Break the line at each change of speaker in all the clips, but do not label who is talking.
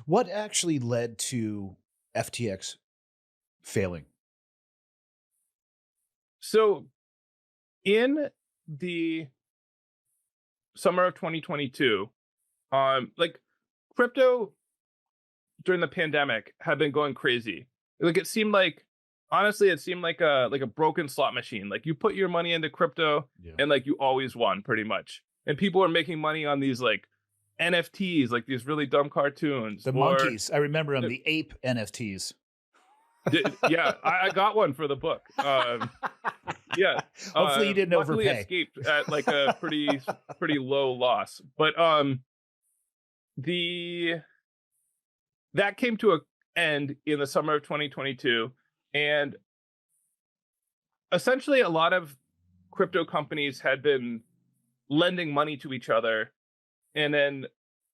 What actually led to FTX failing?
So in the summer of 2022, like crypto during the pandemic had been going crazy. Like it seemed like, honestly, it seemed like a broken slot machine. Like you put your money into crypto and like you always won pretty much. And people were making money on these like NFTs, like these really dumb cartoons.
The monkeys. I remember them, the ape NFTs.
Yeah, I got one for the book. Yeah.
Hopefully you didn't
luckily
overpay.
Escaped at like a pretty low loss. But that came to an end in the summer of 2022, and essentially a lot of crypto companies had been lending money to each other, and then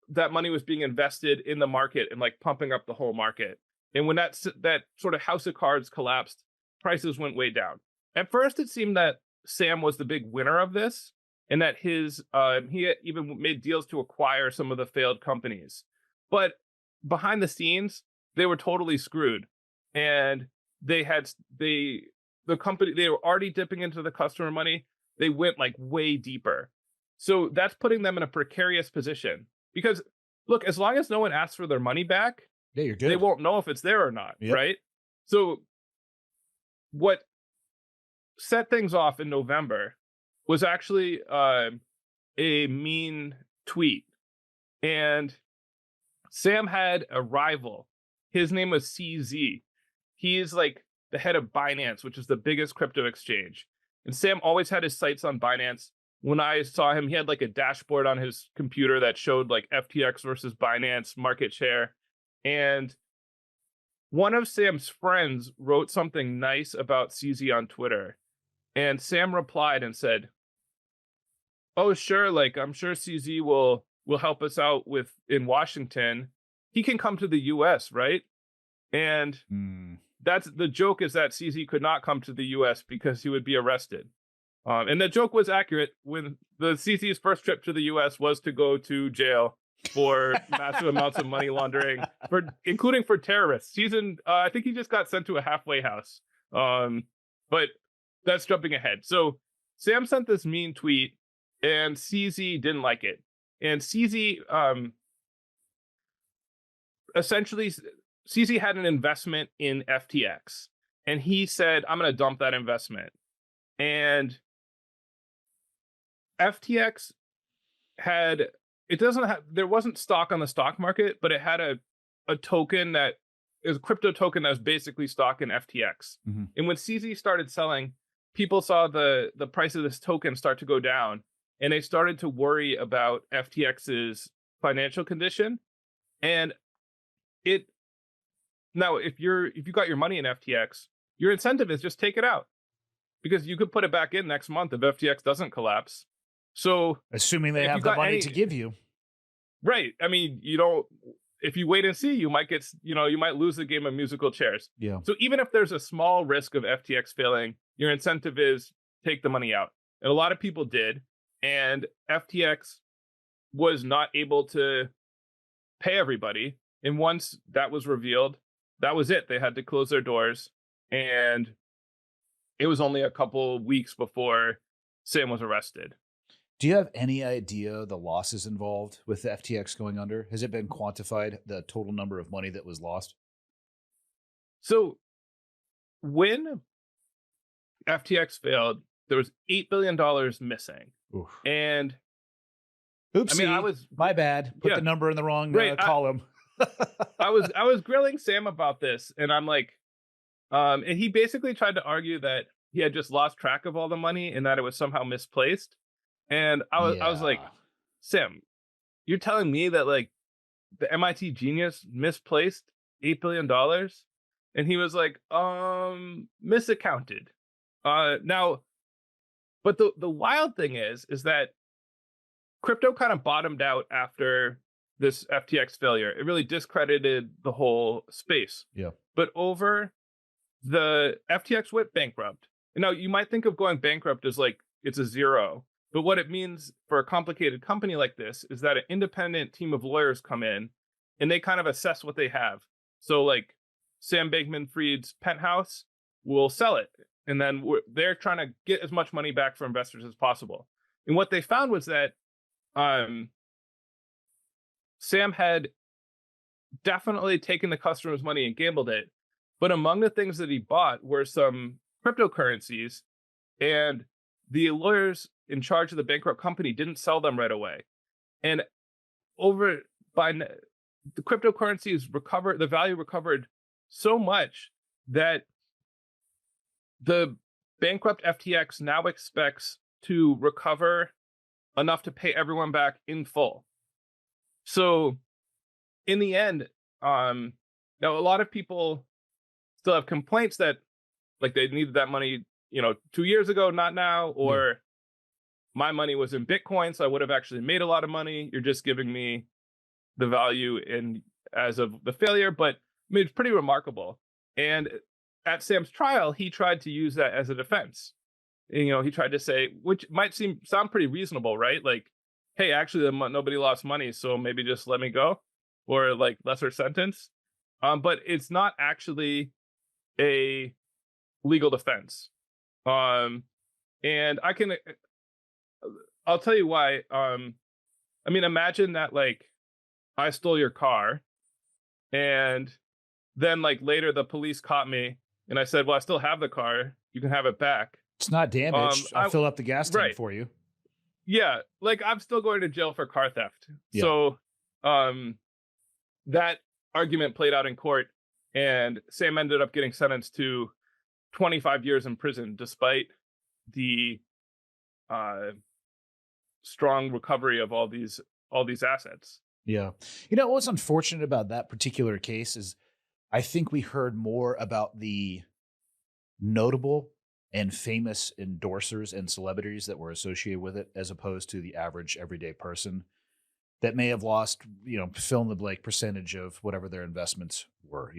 that money was being invested in the market and like pumping up the whole market. And when that sort of house of cards collapsed, prices went way down. At first, it seemed that Sam was the big winner of this, and that he had even made deals to acquire some of the failed companies. But behind the scenes, they were totally screwed, and the company, they were already dipping into the customer money. They went like way deeper, so that's putting them in a precarious position. Because look, as long as no one asks for their money back,
yeah, you're good.
They won't know if it's there or not, right? So what set things off in November was actually a mean tweet. And Sam had a rival. His name was CZ. He's like the head of Binance, which is the biggest crypto exchange. And Sam always had his sights on Binance. When I saw him, he had like a dashboard on his computer that showed like FTX versus Binance market share. And one of Sam's friends wrote something nice about CZ on Twitter. And Sam replied and said, "Oh, sure, like I'm sure CZ will help us out in Washington. He can come to the US, right?" And that's the joke, is that CZ could not come to the US because he would be arrested. And the joke was accurate when the CZ's first trip to the US was to go to jail for massive amounts of money laundering, including for terrorists. I think he just got sent to a halfway house. But that's jumping ahead. So Sam sent this mean tweet, and CZ didn't like it. And CZ essentially, CZ had an investment in FTX, and he said, "I'm going to dump that investment." And FTX there wasn't stock on the stock market, but it had a token that is a crypto token that was basically stock in FTX. And when CZ started selling, people saw the price of this token start to go down, and they started to worry about FTX's financial condition. And now if you got your money in FTX, your incentive is just take it out, because you could put it back in next month if FTX doesn't collapse. So
assuming they have the money to give you.
Right. I mean, if you wait and see, you might you might lose the game of musical chairs.
Yeah.
So even if there's a small risk of FTX failing, your incentive is take the money out. And a lot of people did. And FTX was not able to pay everybody. And once that was revealed, that was it. They had to close their doors. And it was only a couple weeks before Sam was arrested.
Do you have any idea the losses involved with the FTX going under? Has it been quantified, the total number of money that was lost?
So when FTX failed, there was $8 billion missing.
Oof.
And
oopsie,
I mean,
my bad. Put the number in the wrong column.
I was grilling Sam about this, and I'm like, and he basically tried to argue that he had just lost track of all the money and that it was somehow misplaced. And I was like, Sam, you're telling me that like the MIT genius misplaced $8 billion? And he was like, misaccounted. Now, but the wild thing is that crypto kind of bottomed out after this FTX failure. It really discredited the whole space.
Yeah.
But the FTX went bankrupt. And now you might think of going bankrupt as like it's a zero. But what it means for a complicated company like this is that an independent team of lawyers come in and they kind of assess what they have. So like Sam Bankman-Fried's penthouse will sell it, and then they're trying to get as much money back for investors as possible. And what they found was that Sam had definitely taken the customer's money and gambled it, but among the things that he bought were some cryptocurrencies, and the lawyers in charge of the bankrupt company didn't sell them right away. And the cryptocurrencies recovered, the value recovered so much that the bankrupt FTX now expects to recover enough to pay everyone back in full. So in the end, now a lot of people still have complaints that like they needed that money, 2 years ago, not now, or my money was in Bitcoin, so I would have actually made a lot of money. You're just giving me the value as of the failure. But I mean, it's pretty remarkable. And at Sam's trial, he tried to use that as a defense. He tried to say, which might sound pretty reasonable, right? Like, hey, actually, nobody lost money, so maybe just let me go, or like lesser sentence. But it's not actually a legal defense. And I'll tell you why. I mean, imagine that like I stole your car, and then like later the police caught me, and I said, well, I still have the car. You can have it back.
It's not damaged. I'll fill up the gas tank for you.
Yeah, like I'm still going to jail for car theft.
Yeah.
So that argument played out in court, and Sam ended up getting sentenced to 25 years in prison, despite the strong recovery of all these assets.
Yeah. What's unfortunate about that particular case is I think we heard more about the notable and famous endorsers and celebrities that were associated with it, as opposed to the average everyday person that may have lost, fill in the blank percentage of whatever their investments were.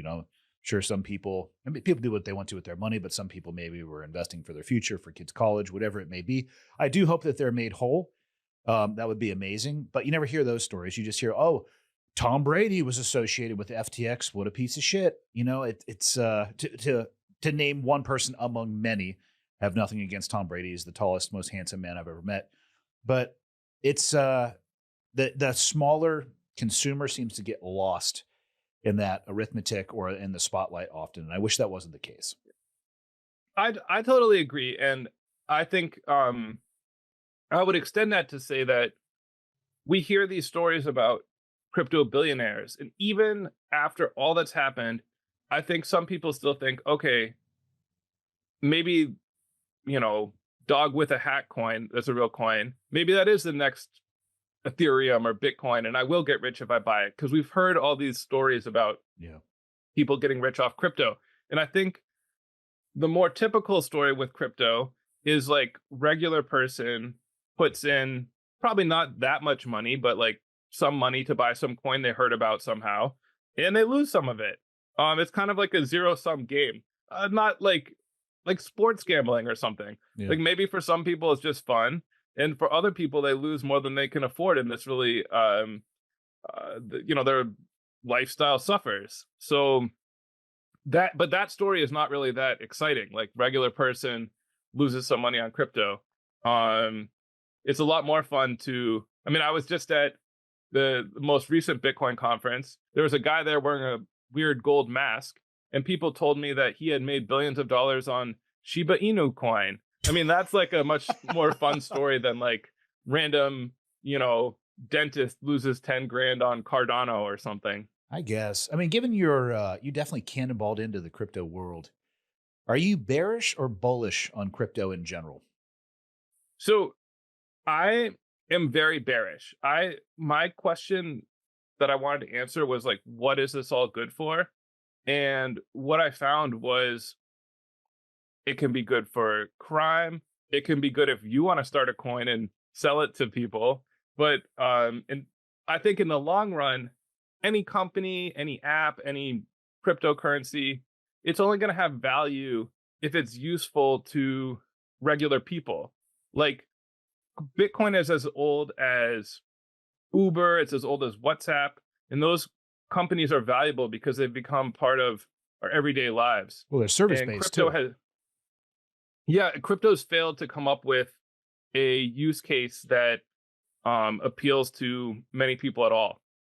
Sure, some people, people do what they want to with their money, but some people maybe were investing for their future, for kids' college, whatever it may be. I do hope that they're made whole. That would be amazing. But you never hear those stories. You just hear, oh, Tom Brady was associated with FTX. What a piece of shit. It's to name one person among many. I have nothing against Tom Brady. He's the tallest, most handsome man I've ever met. But it's the smaller consumer seems to get lost in that arithmetic or in the spotlight often. And I wish that wasn't the case.
I totally agree. And I think I would extend that to say that we hear these stories about crypto billionaires. And even after all that's happened, I think some people still think, okay, maybe, dog with a hat coin, that's a real coin. Maybe that is the next Ethereum or Bitcoin, and I will get rich if I buy it. Because we've heard all these stories about people getting rich off crypto. And I think the more typical story with crypto is like regular person puts in probably not that much money, but like some money to buy some coin they heard about somehow, and they lose some of it. It's kind of like a zero-sum game, not like sports gambling or something.
Yeah.
Like maybe for some people it's just fun, and for other people they lose more than they can afford, and this really, their lifestyle suffers. So that story is not really that exciting. Like regular person loses some money on crypto. It's a lot more fun I was just at the most recent Bitcoin conference. There was a guy there wearing a weird gold mask, and people told me that he had made billions of dollars on Shiba Inu coin. I mean, that's like a much more fun story than like random, dentist loses 10 grand on Cardano or something.
I guess. I mean, given you definitely cannonballed into the crypto world. Are you bearish or bullish on crypto in general?
So I am very bearish. My question that I wanted to answer was like, what is this all good for? And what I found was it can be good for crime. It can be good if you want to start a coin and sell it to people. But and I think in the long run, any company, any app, any cryptocurrency, it's only going to have value if it's useful to regular people. Like Bitcoin is as old as Uber, it's as old as WhatsApp, and those companies are valuable because they've become part of our everyday lives.
Well, they're service-based too.
Crypto's failed to come up with a use case that appeals to many people at all.